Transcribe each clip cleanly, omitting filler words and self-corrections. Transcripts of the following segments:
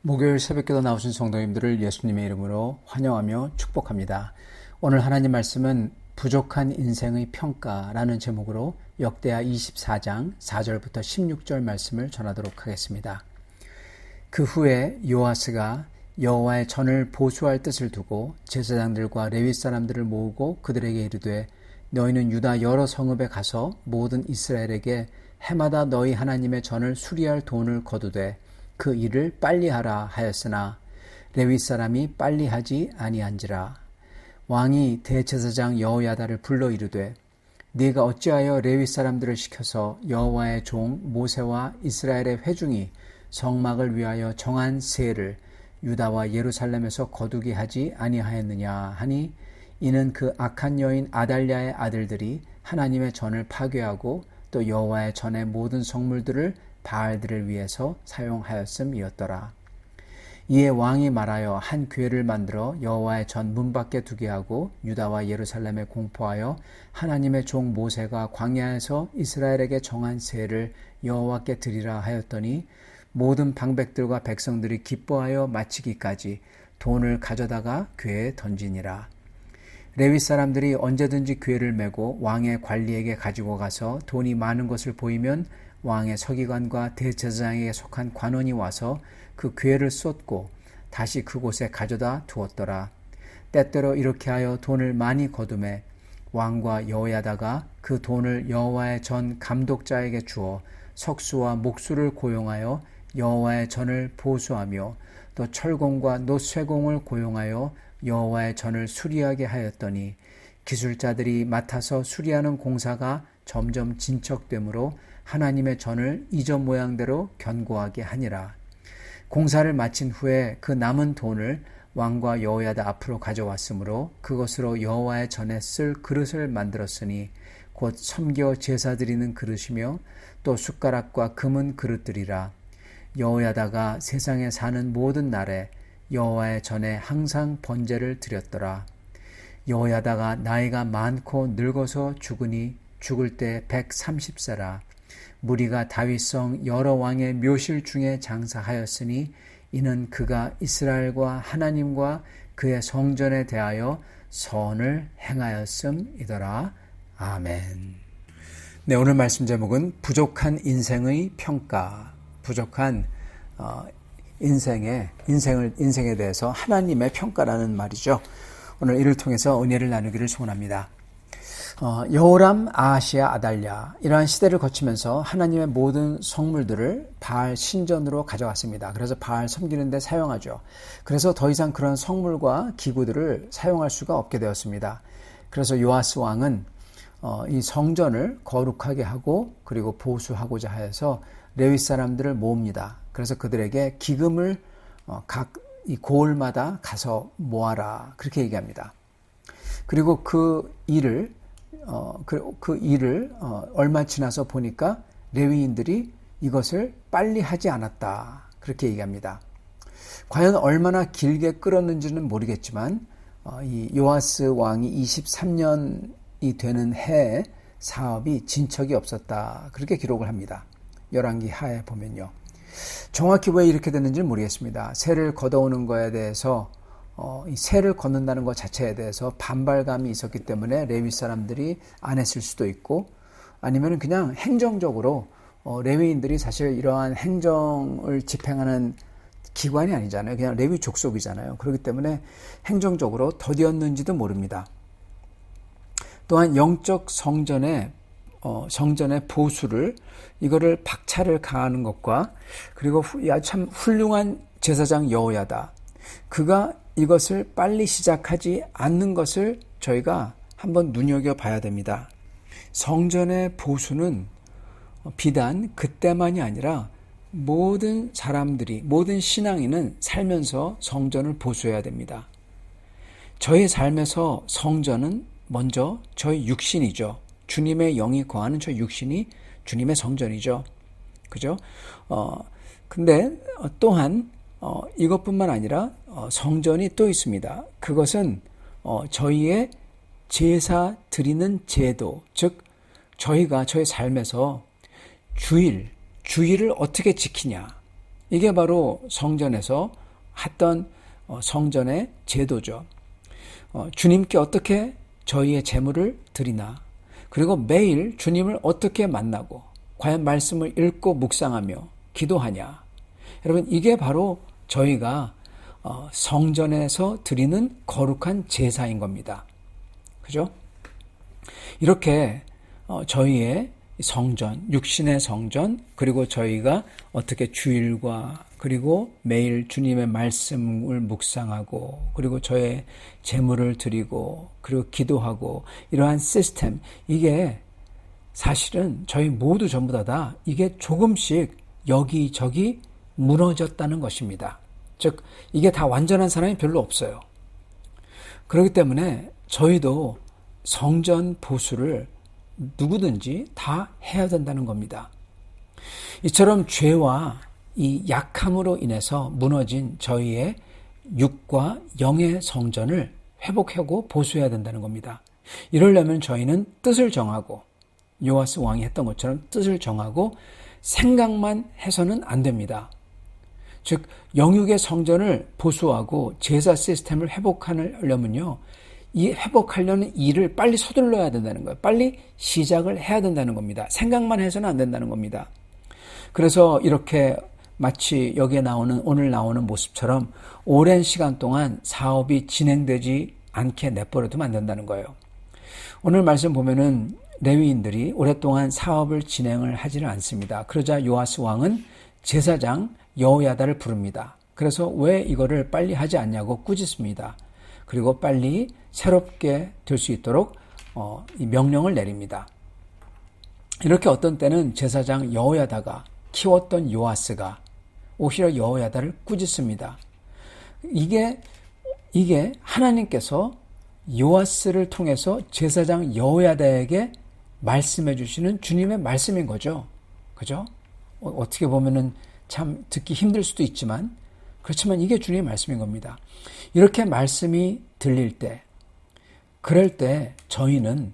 목요일 새벽기도 나오신 성도님들을 예수님의 이름으로 환영하며 축복합니다. 오늘 하나님 말씀은 부족한 인생의 평가라는 제목으로 역대하 24장 4절부터 16절 말씀을 전하도록 하겠습니다. 그 후에 요아스가 여호와의 전을 보수할 뜻을 두고 제사장들과 레위 사람들을 모으고 그들에게 이르되 너희는 유다 여러 성읍에 가서 모든 이스라엘에게 해마다 너희 하나님의 전을 수리할 돈을 거두되 그 일을 빨리 하라 하였으나 레위 사람이 빨리 하지 아니한지라. 왕이 대제사장 여호야다를 불러 이르되 네가 어찌하여 레위 사람들을 시켜서 여호와의 종 모세와 이스라엘의 회중이 성막을 위하여 정한 세를 유다와 예루살렘에서 거두게 하지 아니하였느냐 하니 이는 그 악한 여인 아달랴의 아들들이 하나님의 전을 파괴하고 또 여호와의 전의 모든 성물들을 바알들을 위해서 사용하였음이었더라. 이에 왕이 말하여 한 궤를 만들어 여호와의 전 문 밖에 두게 하고 유다와 예루살렘에 공포하여 하나님의 종 모세가 광야에서 이스라엘에게 정한 세를 여호와께 드리라 하였더니 모든 방백들과 백성들이 기뻐하여 마치기까지 돈을 가져다가 궤에 던지니라. 레위 사람들이 언제든지 궤를 메고 왕의 관리에게 가지고 가서 돈이 많은 것을 보이면 왕의 서기관과 대제사장에게 속한 관원이 와서 그 궤를 쏟고 다시 그곳에 가져다 두었더라. 때때로 이렇게 하여 돈을 많이 거두매 왕과 여호야다가 그 돈을 여호와의 전 감독자에게 주어 석수와 목수를 고용하여 여호와의 전을 보수하며 또 철공과 노쇠공을 고용하여 여호와의 전을 수리하게 하였더니 기술자들이 맡아서 수리하는 공사가 점점 진척되므로 하나님의 전을 이전 모양대로 견고하게 하니라. 공사를 마친 후에 그 남은 돈을 왕과 여호야다 앞으로 가져왔으므로 그것으로 여호와의 전에 쓸 그릇을 만들었으니 곧 섬겨 제사 드리는 그릇이며 또 숟가락과 금은 그릇들이라. 여호야다가 세상에 사는 모든 날에 여호와의 전에 항상 번제를 드렸더라. 여호야다가 나이가 많고 늙어서 죽으니 죽을 때 130세라. 무리가 다윗성 여러 왕의 묘실 중에 장사하였으니 이는 그가 이스라엘과 하나님과 그의 성전에 대하여 선을 행하였음이더라. 아멘. 네, 오늘 말씀 제목은 부족한 인생의 평가, 부족한 인생에 대해서 하나님의 평가라는 말이죠. 오늘 이를 통해서 은혜를 나누기를 소원합니다. 여호람, 아하시아, 아달랴 이러한 시대를 거치면서 하나님의 모든 성물들을 바알 신전으로 가져왔습니다. 그래서 바알 섬기는 데 사용하죠. 그래서 더 이상 그런 성물과 기구들을 사용할 수가 없게 되었습니다. 그래서 요아스 왕은 이 성전을 거룩하게 하고 그리고 보수하고자 하여서 레위 사람들을 모읍니다. 그래서 그들에게 기금을 각 이 고을마다 가서 모아라 그렇게 얘기합니다. 그리고 그 일을 얼마 지나서 보니까 레위인들이 이것을 빨리 하지 않았다 그렇게 얘기합니다. 과연 얼마나 길게 끌었는지는 모르겠지만 이 요아스 왕이 23년이 되는 해에 사업이 진척이 없었다 그렇게 기록을 합니다. 열왕기 하에 보면요. 정확히 왜 이렇게 됐는지는 모르겠습니다. 세를 걷어오는 거에 대해서 이 세를 걷는다는 것 자체에 대해서 반발감이 있었기 때문에 레위 사람들이 안 했을 수도 있고 아니면 그냥 행정적으로 레위인들이 사실 이러한 행정을 집행하는 기관이 아니잖아요. 그냥 레위 족속이잖아요. 그렇기 때문에 행정적으로 더디었는지도 모릅니다. 또한 영적 성전의 보수를 이거를 박차를 가하는 것과 그리고 참 훌륭한 제사장 여호야다 그가 이것을 빨리 시작하지 않는 것을 저희가 한번 눈여겨봐야 됩니다. 성전의 보수는 비단 그때만이 아니라 모든 사람들이 모든 신앙인은 살면서 성전을 보수해야 됩니다. 저희 삶에서 성전은 먼저 저희 육신이죠. 주님의 영이 거하는 저 육신이 주님의 성전이죠. 그죠? 근데 또한 이것뿐만 아니라 성전이 또 있습니다. 그것은 저희의 제사 드리는 제도, 즉 저희가 저희 삶에서 주일을 어떻게 지키냐, 이게 바로 성전에서 했던 성전의 제도죠. 주님께 어떻게 저희의 제물을 드리나, 그리고 매일 주님을 어떻게 만나고 과연 말씀을 읽고 묵상하며 기도하냐. 여러분, 이게 바로 저희가 성전에서 드리는 거룩한 제사인 겁니다. 그죠? 이렇게 저희의 성전, 육신의 성전, 그리고 저희가 어떻게 주일과 그리고 매일 주님의 말씀을 묵상하고, 그리고 저의 제물을 드리고, 그리고 기도하고, 이러한 시스템, 이게 사실은 저희 모두 전부 다 이게 조금씩 여기저기 무너졌다는 것입니다. 즉, 이게 다 완전한 사람이 별로 없어요. 그렇기 때문에 저희도 성전 보수를 누구든지 다 해야 된다는 겁니다. 이처럼 죄와 이 약함으로 인해서 무너진 저희의 육과 영의 성전을 회복하고 보수해야 된다는 겁니다. 이러려면 저희는 뜻을 정하고, 요아스 왕이 했던 것처럼 뜻을 정하고 생각만 해서는 안 됩니다. 즉, 영육의 성전을 보수하고 제사 시스템을 회복하려면요, 이 회복하려는 일을 빨리 서둘러야 된다는 거예요. 빨리 시작을 해야 된다는 겁니다. 생각만 해서는 안 된다는 겁니다. 그래서 이렇게 마치 여기에 나오는, 오늘 나오는 모습처럼 오랜 시간 동안 사업이 진행되지 않게 내버려두면 안 된다는 거예요. 오늘 말씀 보면은 레위인들이 오랫동안 사업을 진행을 하지를 않습니다. 그러자 요아스 왕은 제사장 여호야다를 부릅니다. 그래서 왜 이거를 빨리 하지 않냐고 꾸짖습니다. 그리고 빨리 새롭게 될 수 있도록 이 명령을 내립니다. 이렇게 어떤 때는 제사장 여호야다가 키웠던 요아스가 오히려 여호야다를 꾸짖습니다. 이게 하나님께서 요아스를 통해서 제사장 여호야다에게 말씀해 주시는 주님의 말씀인 거죠. 그죠? 어떻게 보면은 참 듣기 힘들 수도 있지만, 그렇지만 이게 주님의 말씀인 겁니다. 이렇게 말씀이 들릴 때, 그럴 때 저희는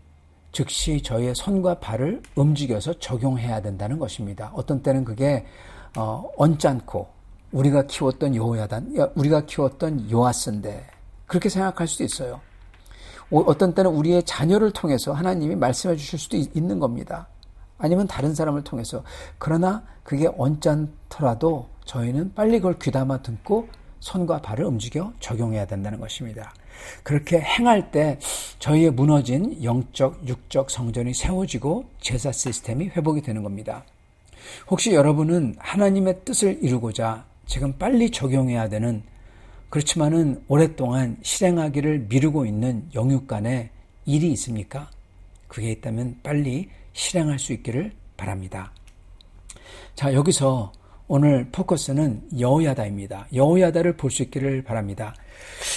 즉시 저희의 손과 발을 움직여서 적용해야 된다는 것입니다. 어떤 때는 그게 언짢고 우리가 키웠던 우리가 키웠던 요아스인데 그렇게 생각할 수도 있어요. 어떤 때는 우리의 자녀를 통해서 하나님이 말씀해 주실 수도 있는 겁니다. 아니면 다른 사람을 통해서. 그러나 그게 언짢더라도 저희는 빨리 그걸 귀담아 듣고 손과 발을 움직여 적용해야 된다는 것입니다. 그렇게 행할 때 저희의 무너진 영적, 육적 성전이 세워지고 제사 시스템이 회복이 되는 겁니다. 혹시 여러분은 하나님의 뜻을 이루고자 지금 빨리 적용해야 되는, 그렇지만은 오랫동안 실행하기를 미루고 있는 영육 간에 일이 있습니까? 그게 있다면 빨리 실행할 수 있기를 바랍니다. 자, 여기서 오늘 포커스는 여호야다입니다. 여호야다를 볼 수 있기를 바랍니다.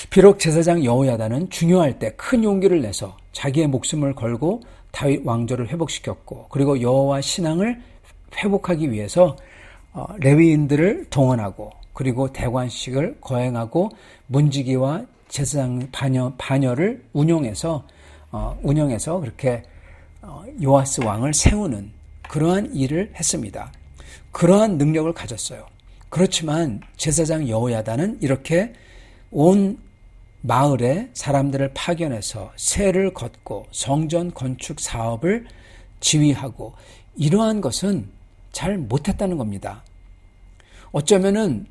비록 제사장 여호야다는 중요할 때 큰 용기를 내서 자기의 목숨을 걸고 다윗 왕조를 회복시켰고, 그리고 여호와 신앙을 회복하기 위해서 레위인들을 동원하고, 그리고 대관식을 거행하고 문지기와 제사장 반열을 운용해서 그렇게 요아스 왕을 세우는 그러한 일을 했습니다. 그러한 능력을 가졌어요. 그렇지만 제사장 여호야다는 이렇게 온 마을에 사람들을 파견해서 세를 걷고 성전 건축 사업을 지휘하고, 이러한 것은 잘 못했다는 겁니다. 어쩌면은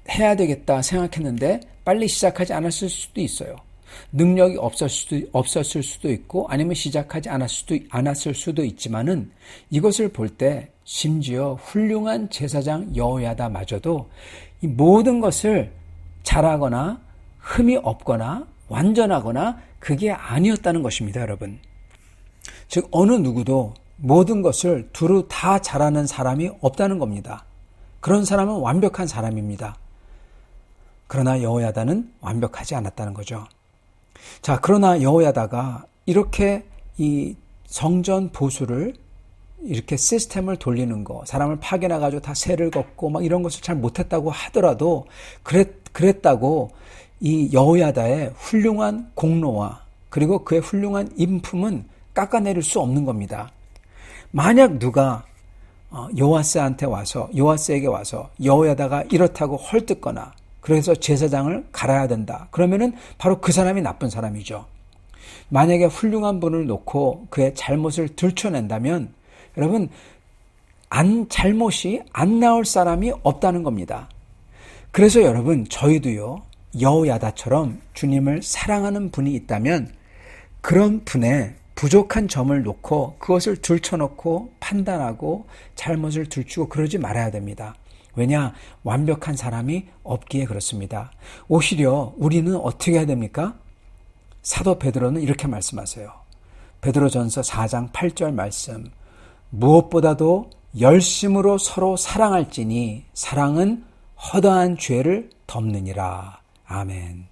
해야 되겠다 생각했는데 빨리 시작하지 않았을 수도 있어요. 능력이 없었을 수도 있고, 아니면 시작하지 않았을 수도 있지만은, 이것을 볼 때 심지어 훌륭한 제사장 여호야다마저도 이 모든 것을 잘하거나 흠이 없거나 완전하거나 그게 아니었다는 것입니다, 여러분. 즉 어느 누구도 모든 것을 두루 다 잘하는 사람이 없다는 겁니다. 그런 사람은 완벽한 사람입니다. 그러나 여호야다는 완벽하지 않았다는 거죠. 자, 그러나 여호야다가 이렇게 이 성전 보수를, 이렇게 시스템을 돌리는 거, 사람을 파견해가지고 다 세를 걷고 막 이런 것을 잘 못했다고 하더라도, 그랬다고 이 여호야다의 훌륭한 공로와 그리고 그의 훌륭한 인품은 깎아내릴 수 없는 겁니다. 만약 누가 요아스에게 와서 여호야다가 이렇다고 헐뜯거나 그래서 제사장을 갈아야 된다. 그러면은 바로 그 사람이 나쁜 사람이죠. 만약에 훌륭한 분을 놓고 그의 잘못을 들춰낸다면 여러분 잘못이 안 나올 사람이 없다는 겁니다. 그래서 여러분 저희도요 여호야다처럼 주님을 사랑하는 분이 있다면 그런 분의 부족한 점을 놓고 그것을 들춰놓고 판단하고 잘못을 들추고 그러지 말아야 됩니다. 왜냐? 완벽한 사람이 없기에 그렇습니다. 오히려 우리는 어떻게 해야 됩니까? 사도 베드로는 이렇게 말씀하세요. 베드로전서 4장 8절 말씀. 무엇보다도 열심으로 서로 사랑할지니 사랑은 허다한 죄를 덮느니라. 아멘.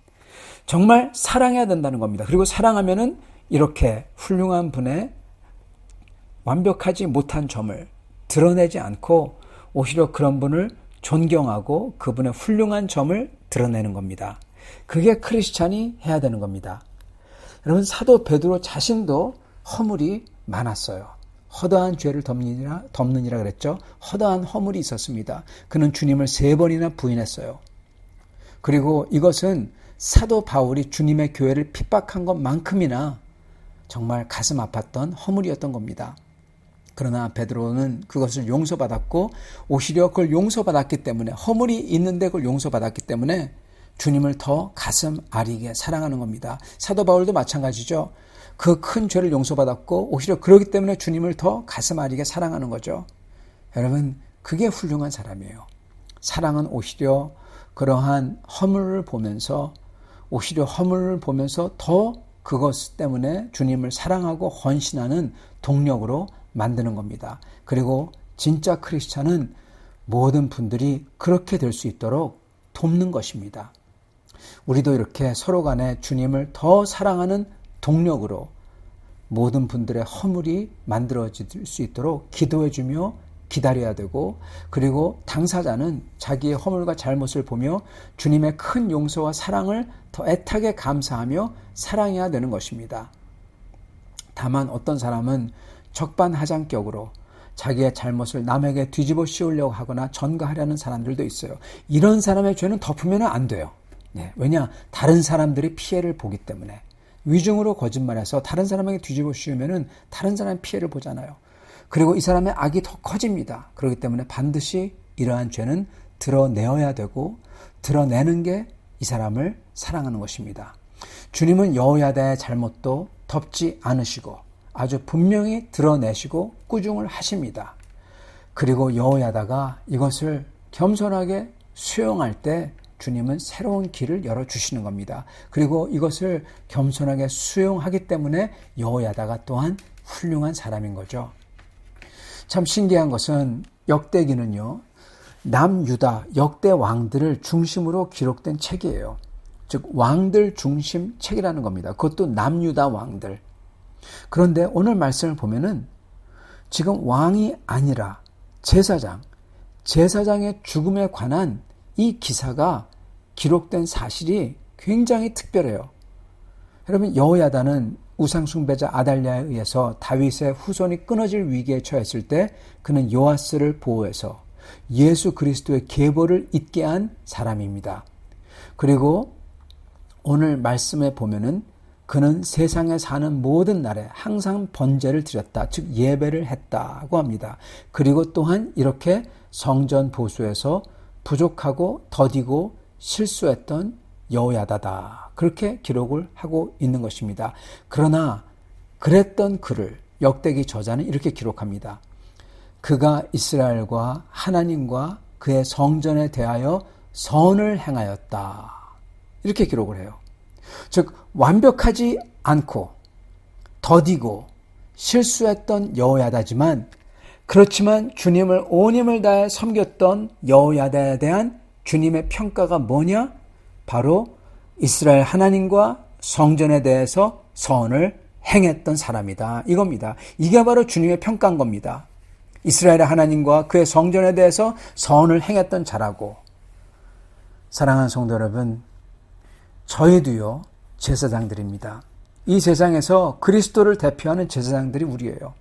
정말 사랑해야 된다는 겁니다. 그리고 사랑하면은 이렇게 훌륭한 분의 완벽하지 못한 점을 드러내지 않고 오히려 그런 분을 존경하고 그분의 훌륭한 점을 드러내는 겁니다. 그게 크리스찬이 해야 되는 겁니다. 여러분 사도 베드로 자신도 허물이 많았어요. 허다한 죄를 덮느니라 그랬죠. 허다한 허물이 있었습니다. 그는 주님을 3번이나 부인했어요. 그리고 이것은 사도 바울이 주님의 교회를 핍박한 것만큼이나 정말 가슴 아팠던 허물이었던 겁니다. 그러나 베드로는 그것을 용서받았고 오히려 그걸 용서받았기 때문에 허물이 있는데 그걸 용서받았기 때문에 주님을 더 가슴 아리게 사랑하는 겁니다. 사도 바울도 마찬가지죠. 그 큰 죄를 용서받았고 오히려 그러기 때문에 주님을 더 가슴 아리게 사랑하는 거죠. 여러분 그게 훌륭한 사람이에요. 사랑은 오히려 그러한 허물을 보면서 더 그것 때문에 주님을 사랑하고 헌신하는 동력으로 만드는 겁니다. 그리고 진짜 크리스찬은 모든 분들이 그렇게 될 수 있도록 돕는 것입니다. 우리도 이렇게 서로 간에 주님을 더 사랑하는 동력으로 모든 분들의 허물이 만들어질 수 있도록 기도해주며 기다려야 되고 그리고 당사자는 자기의 허물과 잘못을 보며 주님의 큰 용서와 사랑을 더 애타게 감사하며 사랑해야 되는 것입니다. 다만 어떤 사람은 적반하장격으로 자기의 잘못을 남에게 뒤집어 씌우려고 하거나 전가하려는 사람들도 있어요. 이런 사람의 죄는 덮으면 안 돼요. 왜냐? 다른 사람들이 피해를 보기 때문에. 위증으로 거짓말해서 다른 사람에게 뒤집어 씌우면 다른 사람의 피해를 보잖아요. 그리고 이 사람의 악이 더 커집니다. 그렇기 때문에 반드시 이러한 죄는 드러내어야 되고 드러내는 게 이 사람을 사랑하는 것입니다. 주님은 여호야다의 잘못도 덮지 않으시고 아주 분명히 드러내시고 꾸중을 하십니다. 그리고 여호야다가 이것을 겸손하게 수용할 때 주님은 새로운 길을 열어주시는 겁니다. 그리고 이것을 겸손하게 수용하기 때문에 여호야다가 또한 훌륭한 사람인 거죠. 참 신기한 것은 역대기는요. 남유다 역대 왕들을 중심으로 기록된 책이에요. 즉 왕들 중심 책이라는 겁니다. 그것도 남유다 왕들. 그런데 오늘 말씀을 보면은 지금 왕이 아니라 제사장의 죽음에 관한 이 기사가 기록된 사실이 굉장히 특별해요. 여러분 여호야다는 우상 숭배자 아달랴에 의해서 다윗의 후손이 끊어질 위기에 처했을 때 그는 요아스를 보호해서 예수 그리스도의 계보를 잇게 한 사람입니다. 그리고 오늘 말씀에 보면은 그는 세상에 사는 모든 날에 항상 번제를 드렸다. 즉 예배를 했다고 합니다. 그리고 또한 이렇게 성전 보수에서 부족하고 더디고 실수했던 여호야다다. 그렇게 기록을 하고 있는 것입니다. 그러나 그랬던 그를 역대기 저자는 이렇게 기록합니다. 그가 이스라엘과 하나님과 그의 성전에 대하여 선을 행하였다. 이렇게 기록을 해요. 즉 완벽하지 않고 더디고 실수했던 여호야다지만 그렇지만 주님을 온 힘을 다해 섬겼던 여호야다에 대한 주님의 평가가 뭐냐? 바로 이스라엘 하나님과 성전에 대해서 선을 행했던 사람이다. 이겁니다. 이게 바로 주님의 평가인 겁니다. 이스라엘의 하나님과 그의 성전에 대해서 선을 행했던 자라고. 사랑하는 성도 여러분, 저희도요 제사장들입니다. 이 세상에서 그리스도를 대표하는 제사장들이 우리예요.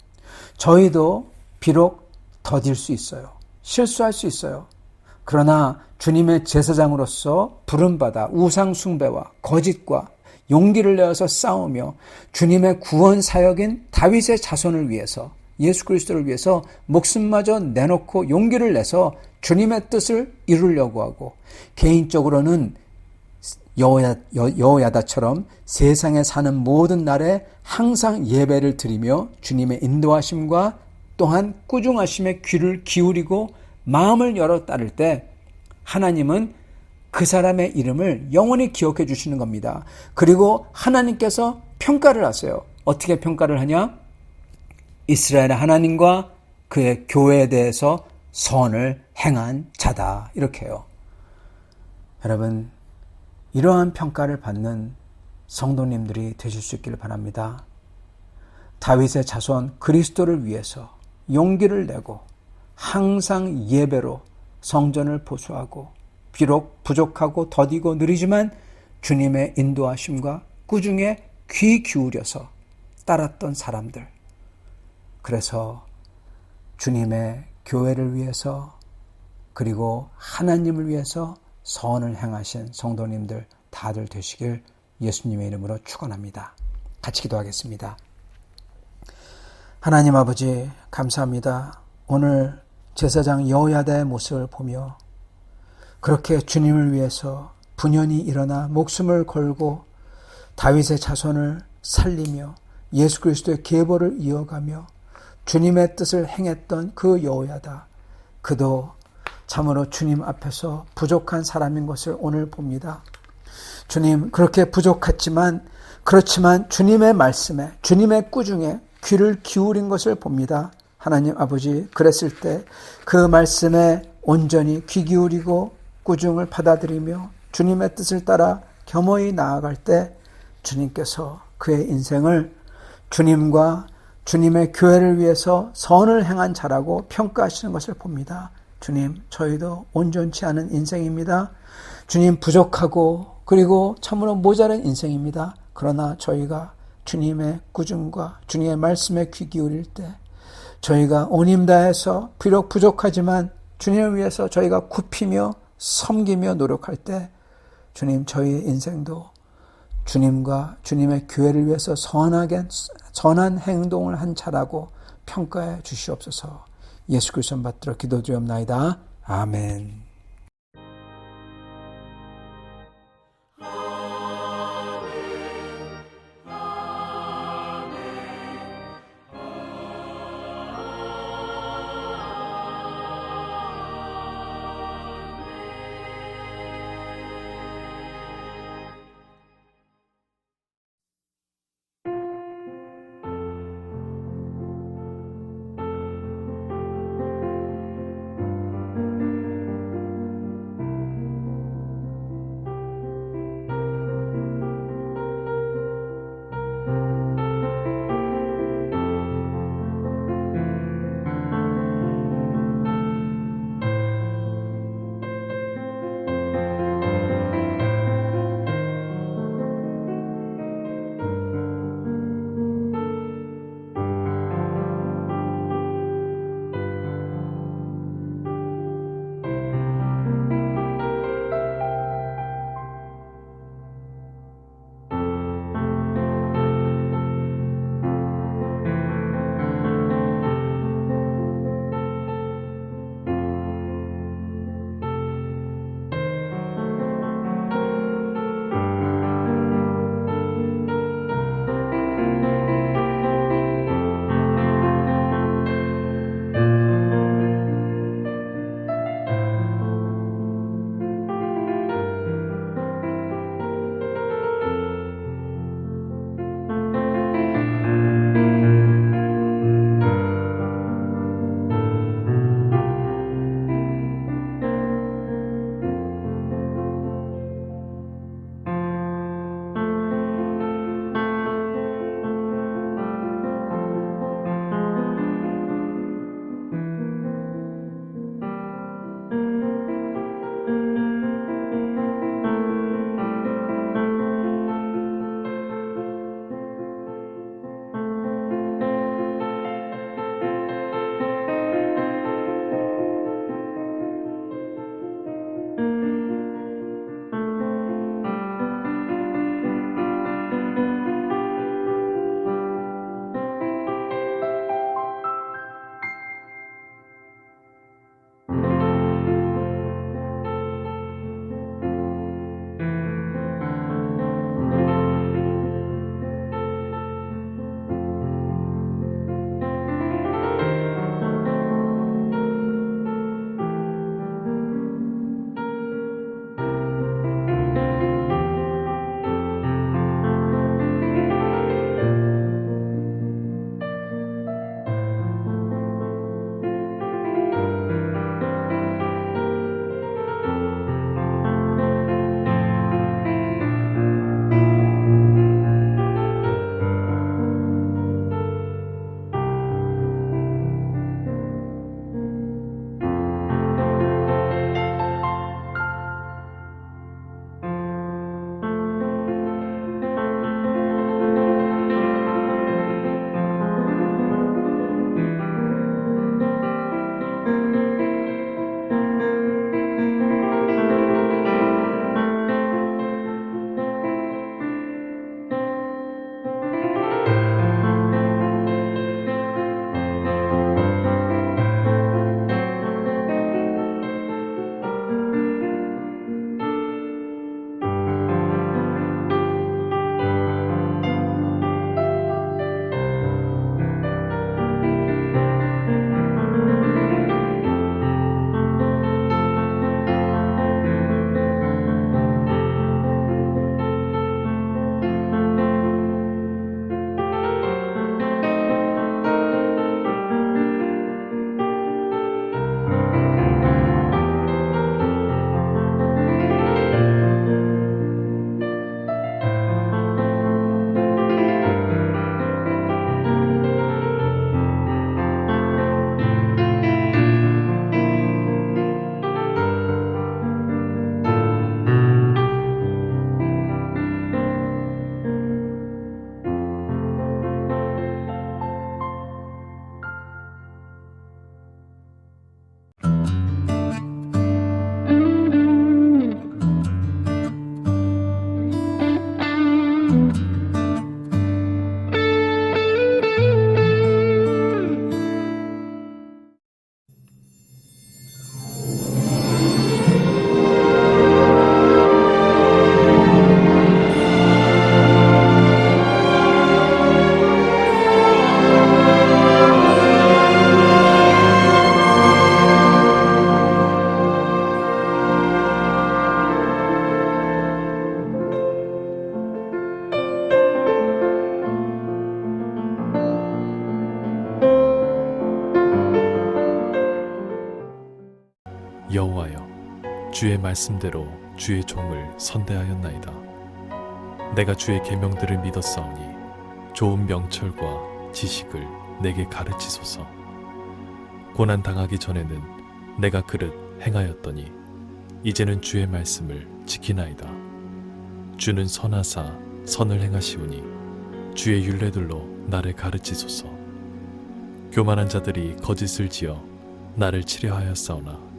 저희도 비록 더딜 수 있어요. 실수할 수 있어요. 그러나 주님의 제사장으로서 부름받아 우상 숭배와 거짓과 용기를 내어서 싸우며 주님의 구원 사역인 다윗의 자손을 위해서, 예수 그리스도를 위해서 목숨마저 내놓고 용기를 내서 주님의 뜻을 이루려고 하고, 개인적으로는 여호야다처럼 세상에 사는 모든 날에 항상 예배를 드리며 주님의 인도하심과 또한 꾸중하심에 귀를 기울이고 마음을 열어 따를 때 하나님은 그 사람의 이름을 영원히 기억해 주시는 겁니다. 그리고 하나님께서 평가를 하세요. 어떻게 평가를 하냐? 이스라엘의 하나님과 그의 교회에 대해서 선을 행한 자다, 이렇게 해요. 여러분, 이러한 평가를 받는 성도님들이 되실 수 있기를 바랍니다. 다윗의 자손 그리스도를 위해서 용기를 내고 항상 예배로 성전을 보수하고, 비록 부족하고 더디고 느리지만 주님의 인도하심과 꾸중에 귀 기울여서 따랐던 사람들, 그래서 주님의 교회를 위해서 그리고 하나님을 위해서 선을 행하신 성도님들 다들 되시길 예수님의 이름으로 축원합니다. 같이 기도하겠습니다. 하나님 아버지, 감사합니다. 오늘 제사장 여호야다의 모습을 보며 그렇게 주님을 위해서 분연히 일어나 목숨을 걸고 다윗의 자손을 살리며 예수 그리스도의 계보를 이어가며 주님의 뜻을 행했던 그 여호야다, 그도 참으로 주님 앞에서 부족한 사람인 것을 오늘 봅니다. 주님, 그렇게 부족했지만, 그렇지만 주님의 말씀에, 주님의 꾸중에 귀를 기울인 것을 봅니다. 하나님 아버지, 그랬을 때 그 말씀에 온전히 귀 기울이고 꾸중을 받아들이며 주님의 뜻을 따라 겸허히 나아갈 때 주님께서 그의 인생을 주님과 주님의 교회를 위해서 선을 행한 자라고 평가하시는 것을 봅니다. 주님, 저희도 온전치 않은 인생입니다. 주님, 부족하고 그리고 참으로 모자란 인생입니다. 그러나 저희가 주님의 꾸중과 주님의 말씀에 귀 기울일 때, 저희가 온 힘 다해서 비록 부족하지만 주님을 위해서 저희가 굽히며 섬기며 노력할 때 주님, 저희의 인생도 주님과 주님의 교회를 위해서 선한 행동을 한 자라고 평가해 주시옵소서. 예수 그리스도 받들어 기도드리옵나이다. 아멘. 여호와여, 주의 말씀대로 주의 종을 선대하였나이다. 내가 주의 계명들을 믿었사오니 좋은 명철과 지식을 내게 가르치소서. 고난 당하기 전에는 내가 그릇 행하였더니 이제는 주의 말씀을 지키나이다. 주는 선하사 선을 행하시오니 주의 율례들로 나를 가르치소서. 교만한 자들이 거짓을 지어 나를 치려하였사오나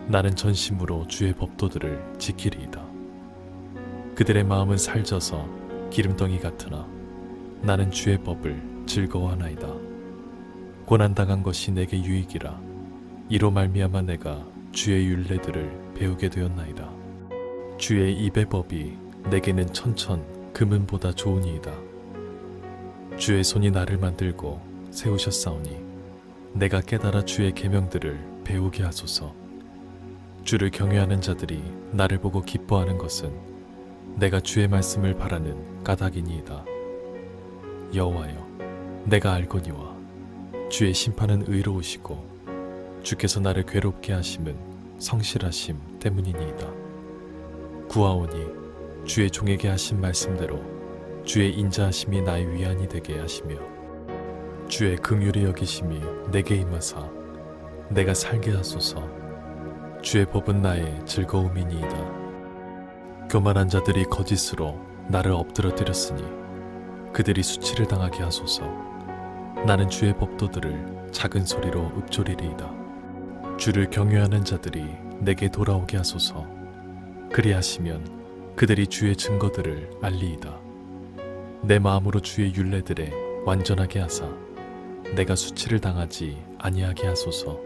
나는 전심으로 주의 법도들을 지키리이다. 그들의 마음은 살져서 기름덩이 같으나 나는 주의 법을 즐거워하나이다. 고난당한 것이 내게 유익이라. 이로 말미암아 내가 주의 율례들을 배우게 되었나이다. 주의 입의 법이 내게는 천천 금은보다 좋으니이다. 주의 손이 나를 만들고 세우셨사오니 내가 깨달아 주의 계명들을 배우게 하소서. 주를 경외하는 자들이 나를 보고 기뻐하는 것은 내가 주의 말씀을 바라는 까닭이니이다. 여호와여, 내가 알거니와 주의 심판은 의로우시고 주께서 나를 괴롭게 하심은 성실하심 때문이니이다. 구하오니 주의 종에게 하신 말씀대로 주의 인자하심이 나의 위안이 되게 하시며 주의 긍휼히 여기심이 내게 임하사 내가 살게 하소서. 주의 법은 나의 즐거움이니이다. 교만한 자들이 거짓으로 나를 엎드러뜨렸으니 그들이 수치를 당하게 하소서. 나는 주의 법도들을 작은 소리로 읊조리리이다. 주를 경외하는 자들이 내게 돌아오게 하소서. 그리하시면 그들이 주의 증거들을 알리이다. 내 마음으로 주의 율례들에 완전하게 하사 내가 수치를 당하지 아니하게 하소서.